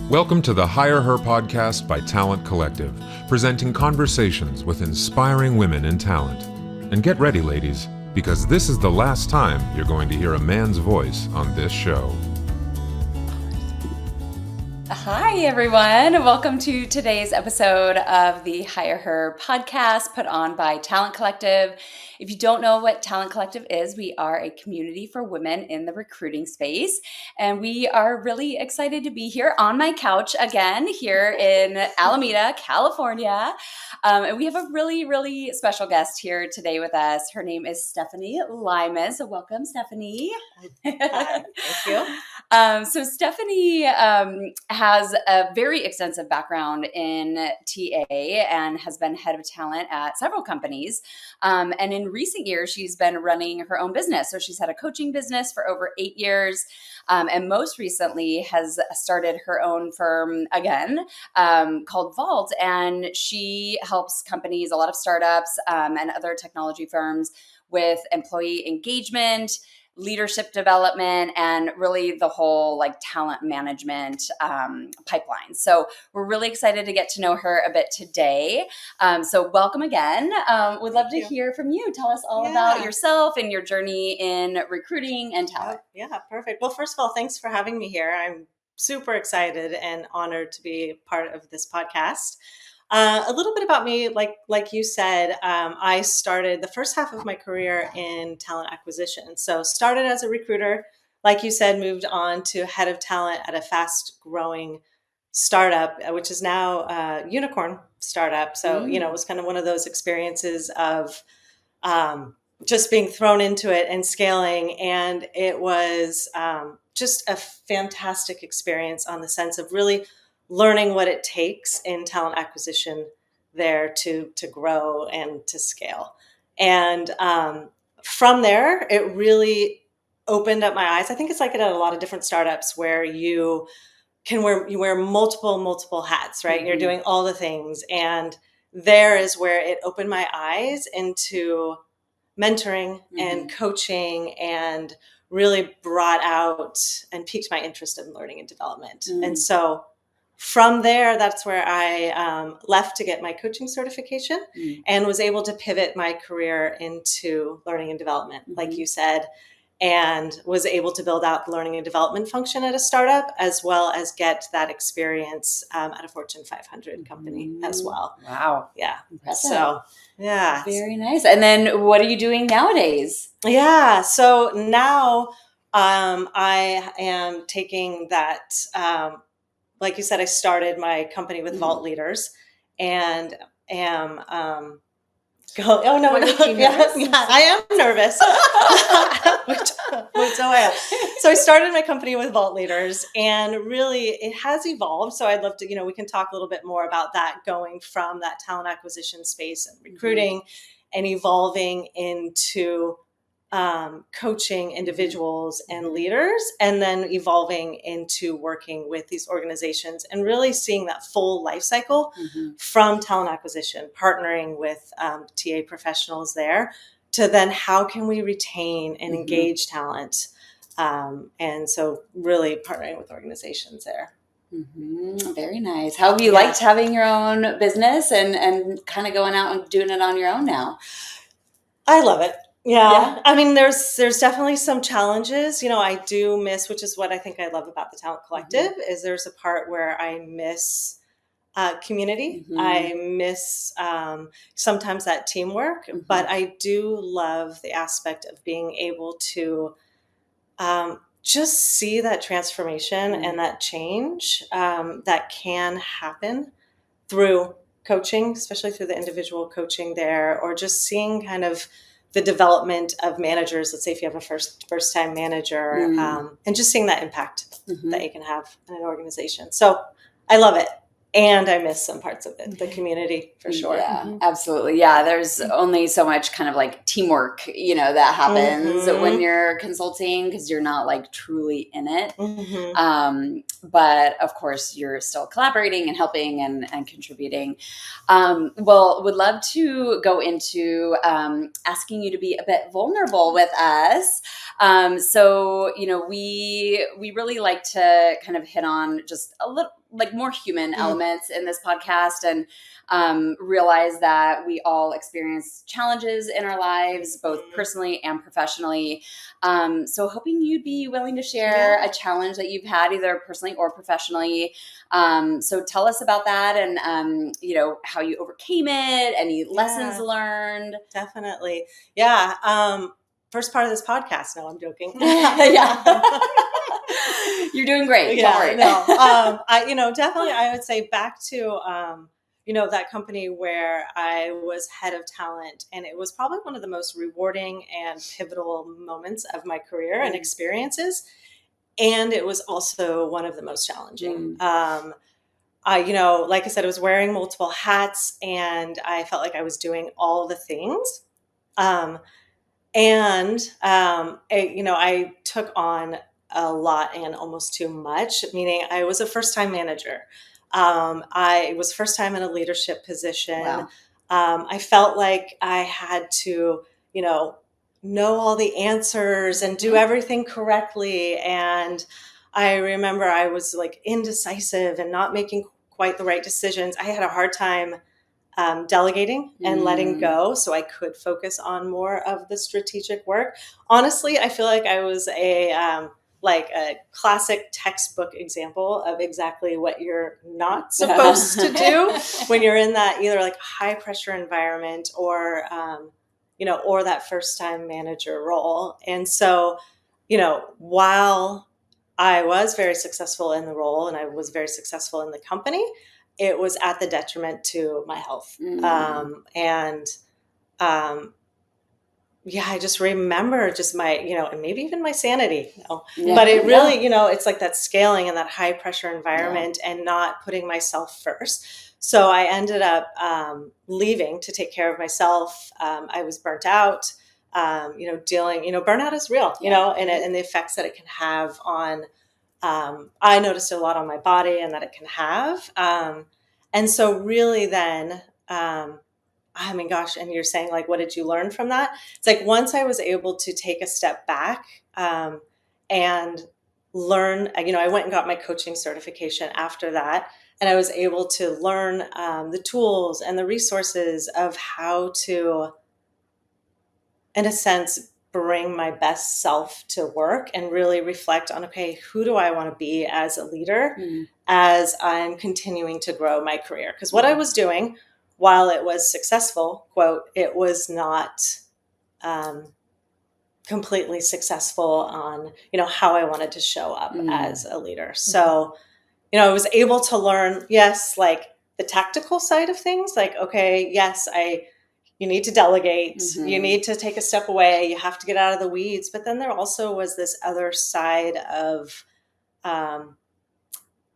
Welcome to the Higherher podcast by Talent Collective, presenting conversations with inspiring women in talent. And get ready, ladies, because this is the last time you're going to hear a man's voice on this show. Hi, everyone. Welcome to today's episode of the Higherher podcast put on by Talent Collective. If you don't know what Talent Collective is, we are a community for women in the recruiting space. And we are really excited to be here on my couch again here in Alameda, California. And we have a really special guest here today with us. Her name is Stephanie Lyman. So welcome, Stephanie. Thank you. So Stephanie has a very extensive background in TA and has been head of talent at several companies. And in recent years, she's been running her own business. So she's had a coaching business for over 8 years. And most recently has started her own firm again called Vault. And she helps companies, a lot of startups and other technology firms with employee engagement, leadership development, and really the whole talent management pipeline. So we're really excited to get to know her a bit today. So welcome again. We'd love to hear from you. Tell us all about yourself and your journey in recruiting and talent. Yeah, perfect. Well, first of all, thanks for having me here. I'm super excited and honored to be part of this podcast. A little bit about me, like you said, I started the first half of my career in talent acquisition. So started as a recruiter, like you said, moved on to head of talent at a fast growing startup, which is now a unicorn startup. So, it was kind of one of those experiences of just being thrown into it and scaling. And it was just a fantastic experience on the sense of really learning what it takes in talent acquisition there to grow and to scale. And from there, it really opened up my eyes. I think it's like it at a lot of different startups where you wear multiple hats, right? Mm-hmm. You're doing all the things. And there is where it opened my eyes into mentoring and coaching, and really brought out and piqued my interest in learning and development. And so from there, that's where I left to get my coaching certification and was able to pivot my career into learning and development, like you said, and was able to build out the learning and development function at a startup, as well as get that experience at a Fortune 500 company as well. Wow. Yeah. Impressive. So, yeah. Very nice. And then what are you doing nowadays? Yeah. So now I am taking that like you said, I started my company with Vault Leaders and am oh no, I am nervous. which I am. So I started my company with Vault Leaders, and really it has evolved. So I'd love to, we can talk a little bit more about that, going from that talent acquisition space and recruiting and evolving into coaching individuals and leaders, and then evolving into working with these organizations and really seeing that full life cycle from talent acquisition, partnering with TA professionals there, to then how can we retain and engage talent. And so really partnering with organizations there. Very nice. How have you liked having your own business and kind of going out and doing it on your own now? I love it. Yeah. I mean, there's definitely some challenges. I do miss, which is what I think I love about the Talent Collective, is there's a part where I miss community. I miss sometimes that teamwork, but I do love the aspect of being able to just see that transformation and that change that can happen through coaching, especially through the individual coaching there, or just seeing kind of the development of managers. Let's say if you have a first time manager, and just seeing that impact that you can have in an organization. So I love it. And I miss some parts of it, the community, for sure. Yeah, absolutely. Yeah, there's only so much kind of teamwork, that happens when you're consulting, because you're not truly in it. But of course, you're still collaborating and helping and contributing. Well, would love to go into asking you to be a bit vulnerable with us. So, we really like to kind of hit on just a little like more human elements in this podcast, and realize that we all experience challenges in our lives, both personally and professionally. So hoping you'd be willing to share a challenge that you've had either personally or professionally. So tell us about that, and how you overcame it, any lessons learned. Definitely. Yeah. First part of this podcast. No, I'm joking. Yeah. You're doing great. Don't worry. Definitely I would say back to, that company where I was head of talent, and it was probably one of the most rewarding and pivotal moments of my career and experiences. And it was also one of the most challenging. Like I said, I was wearing multiple hats, and I felt like I was doing all the things. I took on a lot and almost too much, meaning I was a first-time manager. I was first time in a leadership position. Wow. I felt like I had to, know all the answers and do everything correctly. And I remember I was like indecisive and not making quite the right decisions. I had a hard time delegating and letting go so I could focus on more of the strategic work. Honestly, I feel like I was a classic textbook example of exactly what you're not supposed to do when you're in that either like high pressure environment or that first time manager role. And so, while I was very successful in the role and I was very successful in the company, it was at the detriment to my health. I just remember just my, and maybe even my sanity, but it really, it's like that scaling in that high pressure environment and not putting myself first. So I ended up leaving to take care of myself. I was burnt out, dealing, burnout is real, and the effects that it can have on, I noticed a lot on my body and that it can have. And so really then, and you're saying like, what did you learn from that? It's like, once I was able to take a step back and learn, I went and got my coaching certification after that. And I was able to learn the tools and the resources of how to, in a sense, bring my best self to work and really reflect on, okay, who do I want to be as a leader as I'm continuing to grow my career? Because what I was doing, while it was successful, quote, it was not completely successful on, how I wanted to show up as a leader. So, I was able to learn, yes, like the tactical side of things, like, okay, yes, you need to delegate, you need to take a step away, you have to get out of the weeds. But then there also was this other side of kind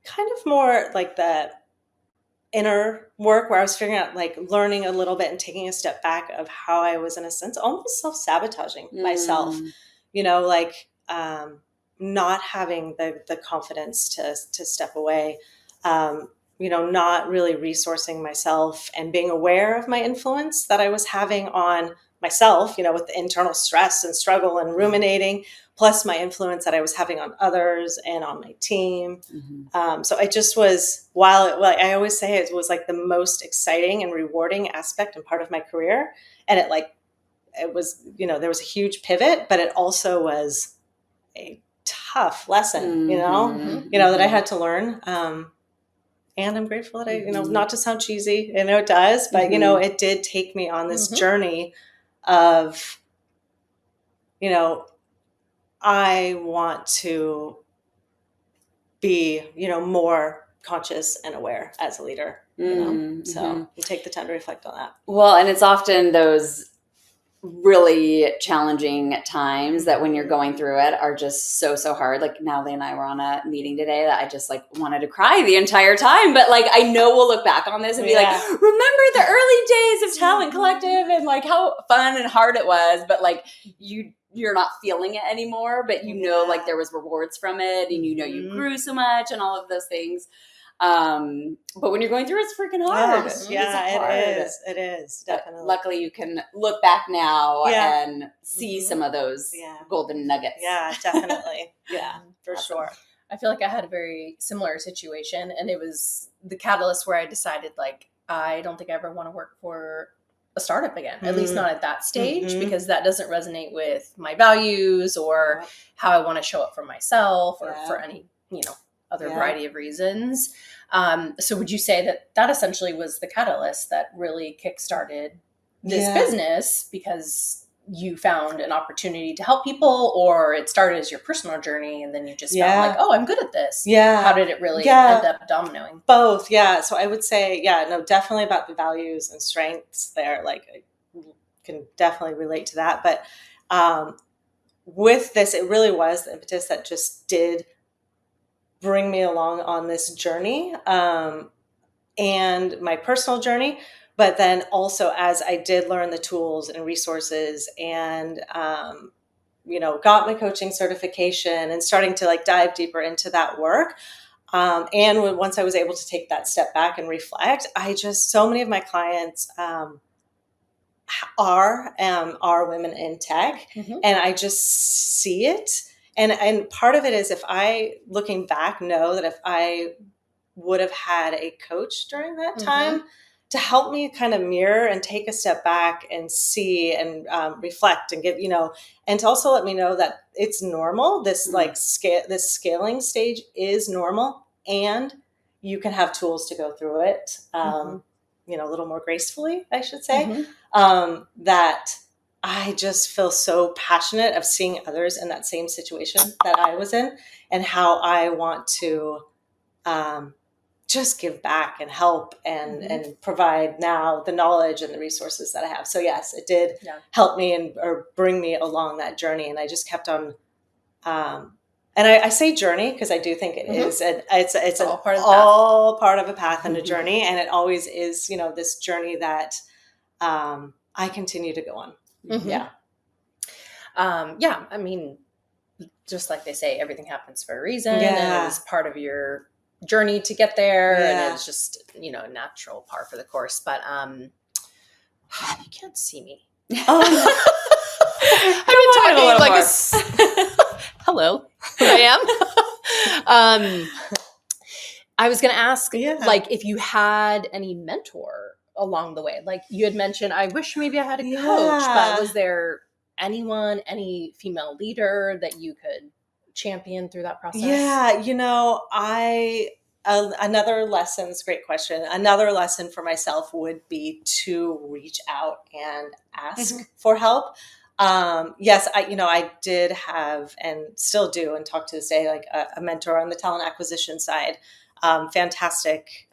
of more like the inner work where I was figuring out, like learning a little bit and taking a step back of how I was in a sense almost self-sabotaging myself, not having the confidence to step away, not really resourcing myself and being aware of my influence that I was having on myself, with the internal stress and struggle and ruminating, plus my influence that I was having on others and on my team. So I just was, I always say it was like the most exciting and rewarding aspect and part of my career. And it was, there was a huge pivot, but it also was a tough lesson, that I had to learn. And I'm grateful that I, not to sound cheesy, it does, but, it did take me on this journey of, I want to be, more conscious and aware as a leader, so you take the time to reflect on that. Well, and it's often those really challenging times that when you're going through it are just so hard. Like Natalie and I were on a meeting today that I just like wanted to cry the entire time. But like, I know we'll look back on this and be like, remember the early days of Talent Collective and like how fun and hard it was. But like you're not feeling it anymore, but like there was rewards from it and you grew so much and all of those things. But when you're going through it, it's freaking hard. Yes. It's Yeah, hard. it is But definitely. luckily, you can look back now Yeah. and see some of those Yeah. golden nuggets. Yeah, definitely. Yeah, for Awesome. sure. I feel like I had a very similar situation, and it was the catalyst where I decided, like, I don't think I ever want to work for a startup again, at least not at that stage, because that doesn't resonate with my values or how I want to show up for myself or for any, other variety of reasons. So would you say that essentially was the catalyst that really kickstarted this business, because you found an opportunity to help people, or it started as your personal journey and then you just found like, oh, I'm good at this? Yeah. How did it really end up dominoing? Both. Yeah. So I would say, definitely about the values and strengths there. Like, I can definitely relate to that. But with this, it really was the impetus that just did bring me along on this journey, and my personal journey. But then also, as I did learn the tools and resources and, got my coaching certification and starting to like dive deeper into that work. And once I was able to take that step back and reflect, so many of my clients are women in tech, and I just see it. And part of it is, if I, looking back, know that if I would have had a coach during that time to help me kind of mirror and take a step back and see and reflect and give, and to also let me know that it's normal. This this scaling stage is normal, and you can have tools to go through it, a little more gracefully, I should say. That I just feel so passionate of seeing others in that same situation that I was in, and how I want to just give back and help and provide now the knowledge and the resources that I have. So yes, it did help me or bring me along that journey. And I just kept on, and I say journey because I do think it is, it's all part of a path and a journey. And it always is, this journey that I continue to go on. Yeah. I mean, just like they say, everything happens for a reason. And it was part of your journey to get there, and it's just a natural par for the course. But you can't see me. I've been talking like hello, I am. I was going to ask, like, if you had any mentor along the way. Like you had mentioned, I wish maybe I had a coach, but was there anyone, any female leader that you could champion through that process? Another lesson, it's a great question. Another lesson for myself would be to reach out and ask for help. Yes, I did have and still do and talk to this day, like a mentor on the talent acquisition side. Fantastic.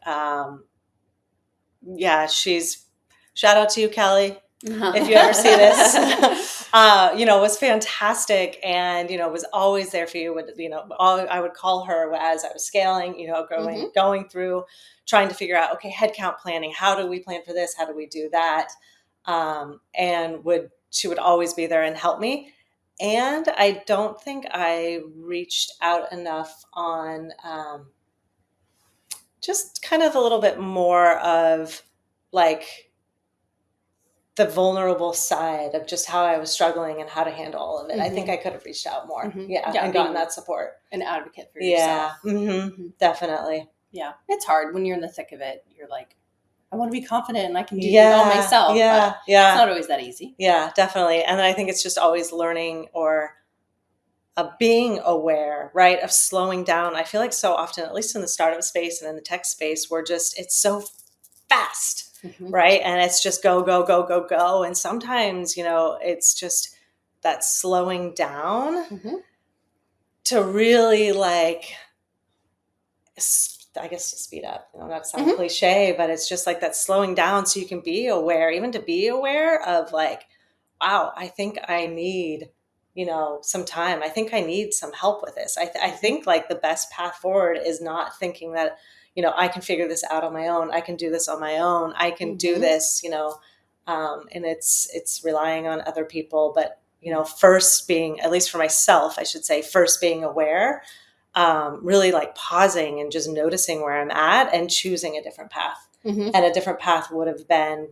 Shout out to you, Kelly. If you ever see this, was fantastic, and was always there for you. I would call her as I was scaling, going through, trying to figure out, okay, headcount planning. How do we plan for this? How do we do that? And she would always be there and help me. And I don't think I reached out enough on just kind of a little bit more of like the vulnerable side of just how I was struggling and how to handle all of it. I think I could have reached out more. And gotten that support. An advocate for yourself. Definitely. Yeah. It's hard when you're in the thick of it. You're like, I want to be confident and I can do it all myself. But it's not always that easy. Yeah, definitely. And I think it's just always learning or being aware, right, of slowing down. I feel like so often, at least in the startup space and in the tech space, it's so fast. Right. And it's just go, go, go, go, go. And sometimes, it's just that slowing down to really I guess to speed up, not to sound cliche, but it's just like that slowing down so you can be aware, even to be aware of like, wow, I think I need, some time. I think I need some help with this. I think like the best path forward is not thinking that, I can figure this out on my own. I can do this on my own. I can do this, and it's relying on other people. But, first being, at least for myself, I should say, first being aware really like pausing and just noticing where I'm at and choosing a different path. And a different path would have been,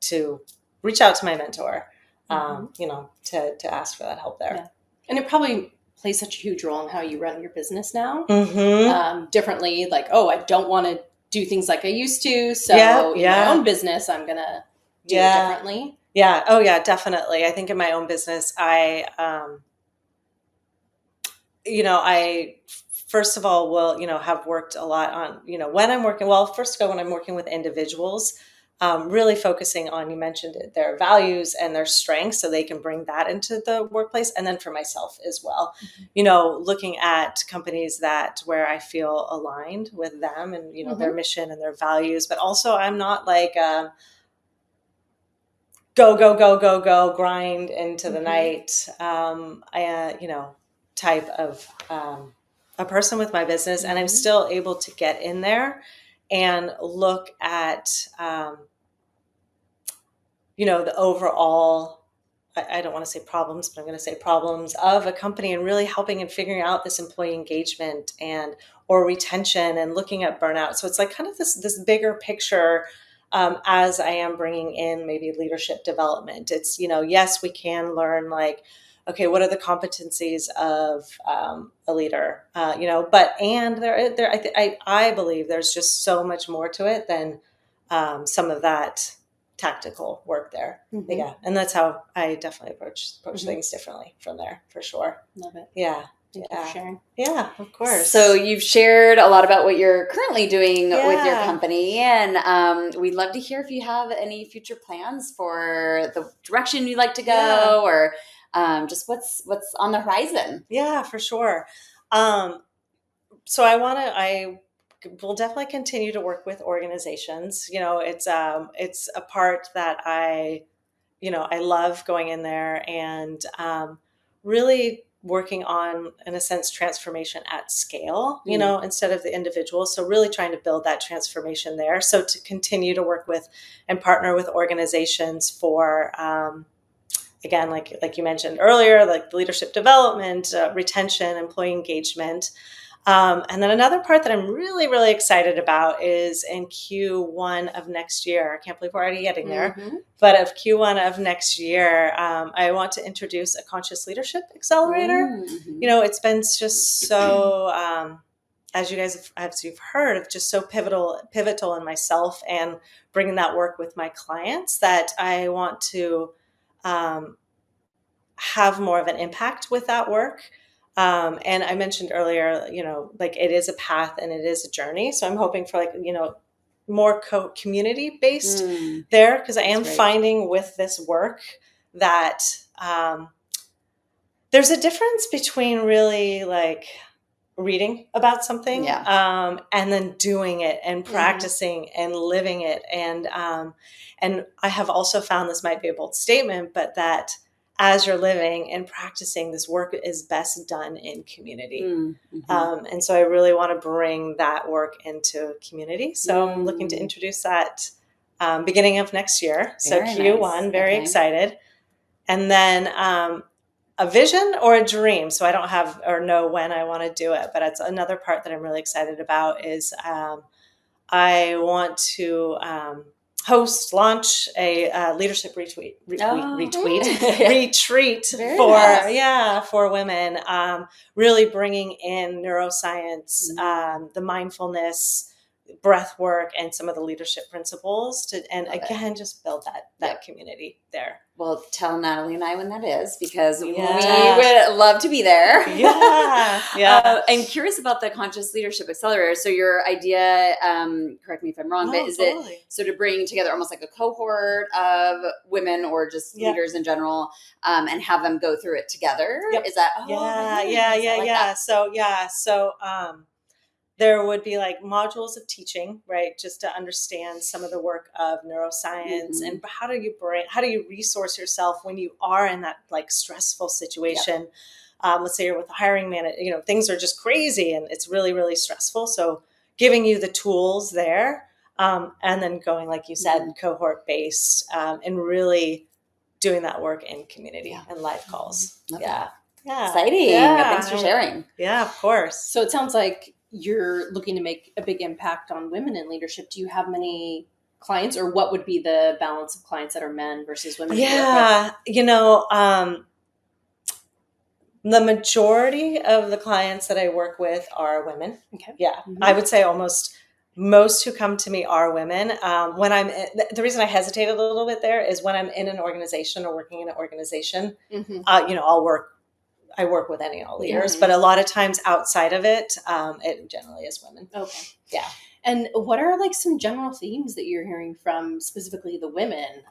to reach out to my mentor, to ask for that help there. Yeah. And it probably plays such a huge role in how you run your business now. Differently, like, I don't want to do things like I used to. So in my own business, I'm going to do it differently. Yeah. Oh yeah, definitely. I think in my own business, I first of all will, have worked a lot on, when I'm working, first of all, when I'm working with individuals, really focusing on, you mentioned it, their values and their strengths so they can bring that into the workplace. And then for myself as well, looking at companies where I feel aligned with them and, their mission and their values, but also I'm not like, go, grind into the night. Type of a person with my business, and I'm still able to get in there and look at, the overall, I don't want to say problems, but I'm going to say problems of a company and really helping and figuring out this employee engagement or retention and looking at burnout. So it's like kind of this bigger picture as I am bringing in maybe leadership development. It's, yes, we can learn like, okay, what are the competencies of a leader? But I believe there's just so much more to it than some of that tactical work there. Yeah, and that's how I definitely approach things differently from there, for sure. Love it. Yeah. Thank you for sharing. Yeah, of course. So you've shared a lot about what you're currently doing with your company, and we'd love to hear if you have any future plans for the direction you'd like to go, or just what's on the horizon. Yeah, for sure. So I will definitely continue to work with organizations. It's a part that I love going in there and really working on, in a sense, transformation at scale, instead of the individual. So really trying to build that transformation there. So to continue to work with and partner with organizations for, again, like you mentioned earlier, like leadership development, retention, employee engagement. And then another part that I'm really, really excited about is in Q1 of next year. I can't believe we're already getting there. But of Q1 of next year, I want to introduce a conscious leadership accelerator. It's been just so, as you've heard, just so pivotal in myself and bringing that work with my clients that I want to have more of an impact with that work. And I mentioned earlier, like it is a path and it is a journey. So I'm hoping for more community based there, because I am finding with this work that there's a difference between really like reading about something and then doing it and practicing and living it. And I have also found, this might be a bold statement, but that as you're living and practicing, this work is best done in community. And so I really want to bring that work into community. So I'm looking to introduce that beginning of next year. So Q1, very excited. And then a vision or a dream. So I don't have or know when I want to do it, but it's another part that I'm really excited about is I want to launch a leadership retreat for women, really bringing in neuroscience, the mindfulness, breath work, and some of the leadership principles again, just build that community there. Well, tell Natalie and I when that is, because we would love to be there. I'm curious about the Conscious Leadership Accelerator. So your idea, correct me if I'm wrong, but is it so to bring together almost like a cohort of women or just leaders in general, and have them go through it together? Is that? So there would be like modules of teaching, right? Just to understand some of the work of neuroscience and how do you resource yourself when you are in that like stressful situation? Let's say you're with a hiring manager, things are just crazy and it's really, really stressful. So giving you the tools there, and then going, like you said, cohort based, and really doing that work in community and live calls. Yeah. Exciting. Yeah. Thanks for sharing. Yeah, of course. So it sounds like you're looking to make a big impact on women in leadership. Do you have many clients, or what would be the balance of clients that are men versus women? Yeah, the majority of the clients that I work with are women. Okay. Yeah, I would say almost most who come to me are women. When the reason I hesitate a little bit there is when I'm in an organization or working in an organization, I work with any and all leaders, but a lot of times outside of it, it generally is women. Okay. Yeah. And what are like some general themes that you're hearing from specifically the women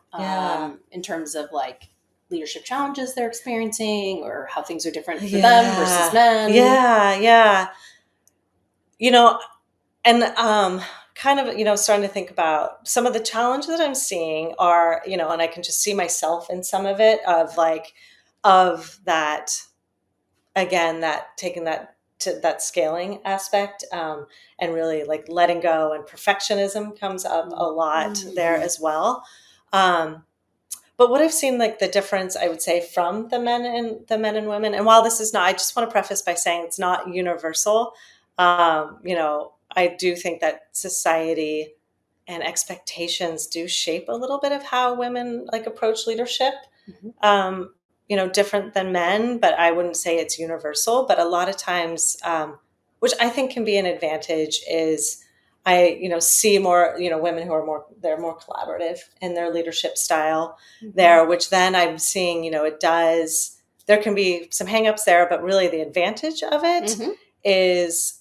in terms of like leadership challenges they're experiencing, or how things are different for them versus men? Yeah. And kind of, starting to think about some of the challenges that I'm seeing are, and I can just see myself in some of it of that, again, that taking that to that scaling aspect, and really like letting go, and perfectionism comes up a lot there as well. But what I've seen, like the difference, I would say, from the men and women, and while this is not, I just want to preface by saying it's not universal. I do think that society and expectations do shape a little bit of how women like approach leadership. Different than men, but I wouldn't say it's universal. But a lot of times, which I think can be an advantage, is I, see more, women who are they're more collaborative in their leadership style there, which then I'm seeing, there can be some hangups there, but really the advantage of it is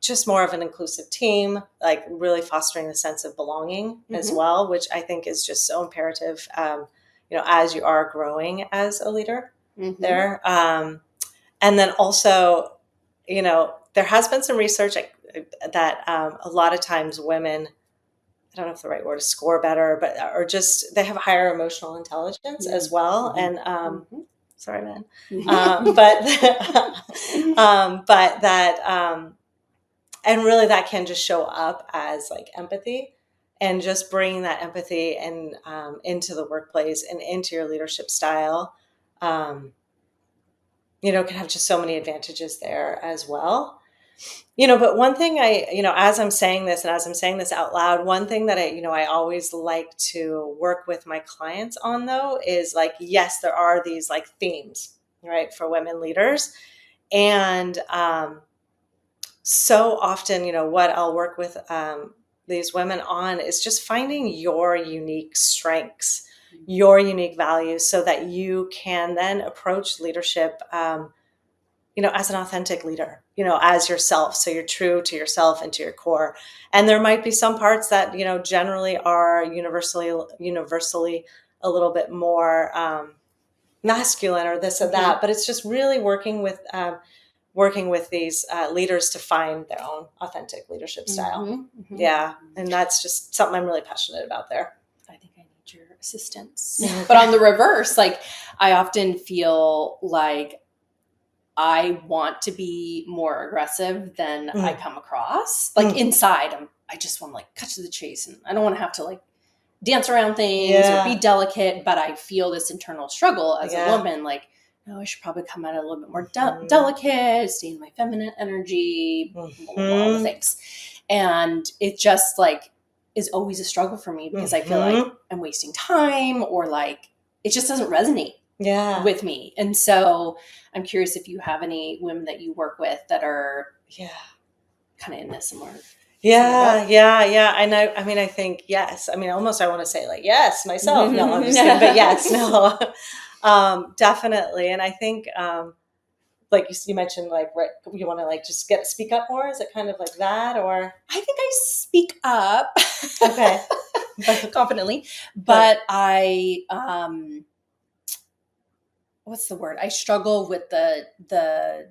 just more of an inclusive team, like really fostering the sense of belonging as well, which I think is just so imperative, as you are growing as a leader there. And then also, there has been some research that a lot of times women, I don't know if the right word is score better, but or just they have higher emotional intelligence as well. And sorry, man, but that and really that can just show up as like empathy, and just bringing that empathy and into the workplace and into your leadership style, can have just so many advantages there as well. But one thing as I'm saying this, and as I'm saying this out loud, one thing that I always like to work with my clients on, though, is like, yes, there are these like themes, right, for women leaders. And so often, what I'll work with these women on is just finding your unique strengths, your unique values, so that you can then approach leadership, as an authentic leader, as yourself. So you're true to yourself and to your core. And there might be some parts that, generally are universally a little bit more masculine or this or that, but it's just really working with these leaders to find their own authentic leadership style. Yeah. And that's just something I'm really passionate about there. I think I need your assistance. But on the reverse, like I often feel like I want to be more aggressive than I come across. Like inside, I just want to like cut to the chase, and I don't want to have to like dance around things or be delicate, but I feel this internal struggle as a woman, like, no, I should probably come at it a little bit more delicate, stay in my feminine energy, all the things. And it just like is always a struggle for me, because I feel like I'm wasting time, or like it just doesn't resonate with me. And so I'm curious if you have any women that you work with that are kind of in this similar. Yeah. I know. I mean, I think, yes. I mean, almost I want to say like, yes, myself. No, I'm just kidding. But yes, no, definitely. And I think, like you mentioned, like, you want to like just speak up more. Is it kind of like that, or? I think I speak up. Okay. Confidently, but I, what's the word? I struggle with the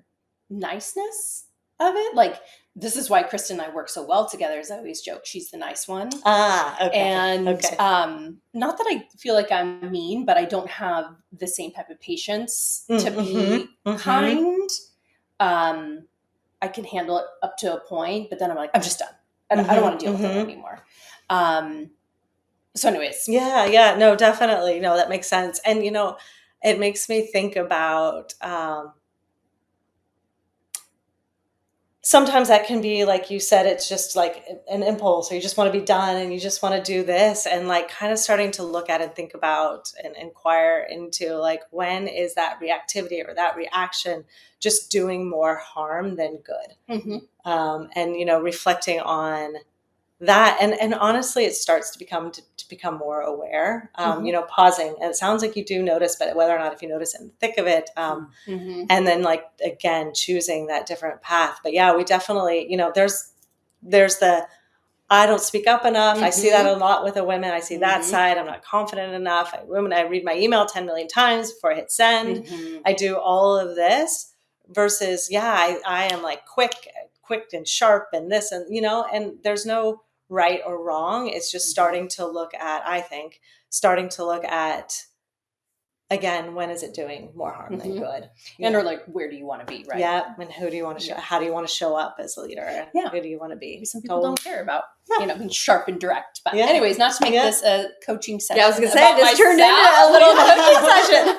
niceness of it. Like, this is why Krista and I work so well together, as I always joke, she's the nice one. Okay. And not that I feel like I'm mean, but I don't have the same type of patience to be kind. I can handle it up to a point, but then I'm like, I'm just done. I don't want to deal with it anymore. So anyways. Yeah. No, definitely. No, that makes sense. And, it makes me think about, sometimes that can be, like you said, it's just like an impulse, or you just want to be done and you just want to do this, and like kind of starting to look at and think about and inquire into like, when is that reactivity or that reaction just doing more harm than good? And, you know, reflecting on that. And honestly, it starts to become more aware, you know, pausing. And it sounds like you do notice, but whether or not, if you notice in the thick of it, and then like, again, choosing that different path. But yeah, we definitely, you know, there's the, I don't speak up enough. I see that a lot with the women. I see that side. I'm not confident enough. I read my email 10 million times before I hit send. I do all of this versus, yeah, I am like quick and sharp and this, and, you know, and there's no right or wrong. It's just starting to look at, I think, again, when is it doing more harm than good? And or like, where do you want to be, right? Yeah. And who do you want to show? How do you want to show up as a leader? Yeah. Who do you want to be? Maybe some people don't care about, you know, being sharp and direct. But anyways, not to make this a coaching session. Yeah, I was going to say, this turned into a little coaching session.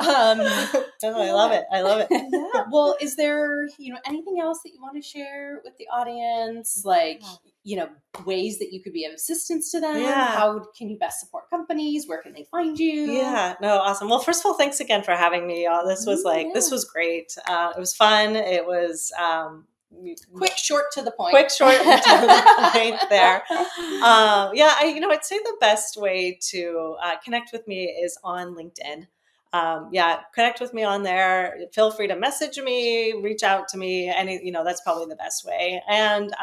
I love it. I love it. Yeah. Well, is there, you know, anything else that you want to share with the audience? Like, you know, ways that you could be of assistance to them? Yeah. How can you best support companies? Where can they find you? Yeah, no, awesome. Well, first of all, thanks again for having me. This was this was great. It was fun. It was quick, short, to the point. Quick, short, to the point there. I'd say the best way to connect with me is on LinkedIn. Connect with me on there. Feel free to message me, reach out to me. That's probably the best way. And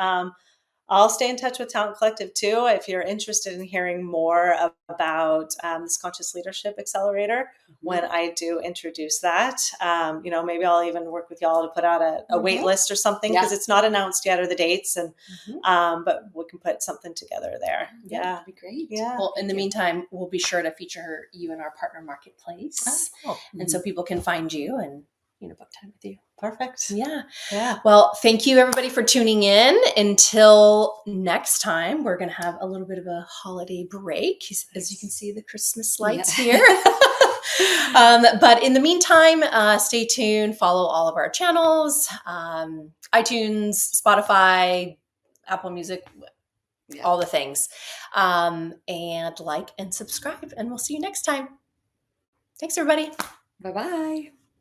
I'll stay in touch with Talent Collective too. If you're interested in hearing more about this Conscious Leadership Accelerator, when I do introduce that, maybe I'll even work with y'all to put out a wait list or something, because it's not announced yet, or the dates, and but we can put something together there. Yeah, that'd be great. Yeah. Well, in the meantime, we'll be sure to feature you in our partner marketplace, and so people can find you and book time with you. Perfect. Yeah. Yeah. Well, thank you everybody for tuning in. Until next time, we're going to have a little bit of a holiday break. As you can see, the Christmas lights here. But in the meantime, stay tuned, follow all of our channels, iTunes, Spotify, Apple Music, all the things, and like and subscribe, and we'll see you next time. Thanks, everybody. Bye-bye.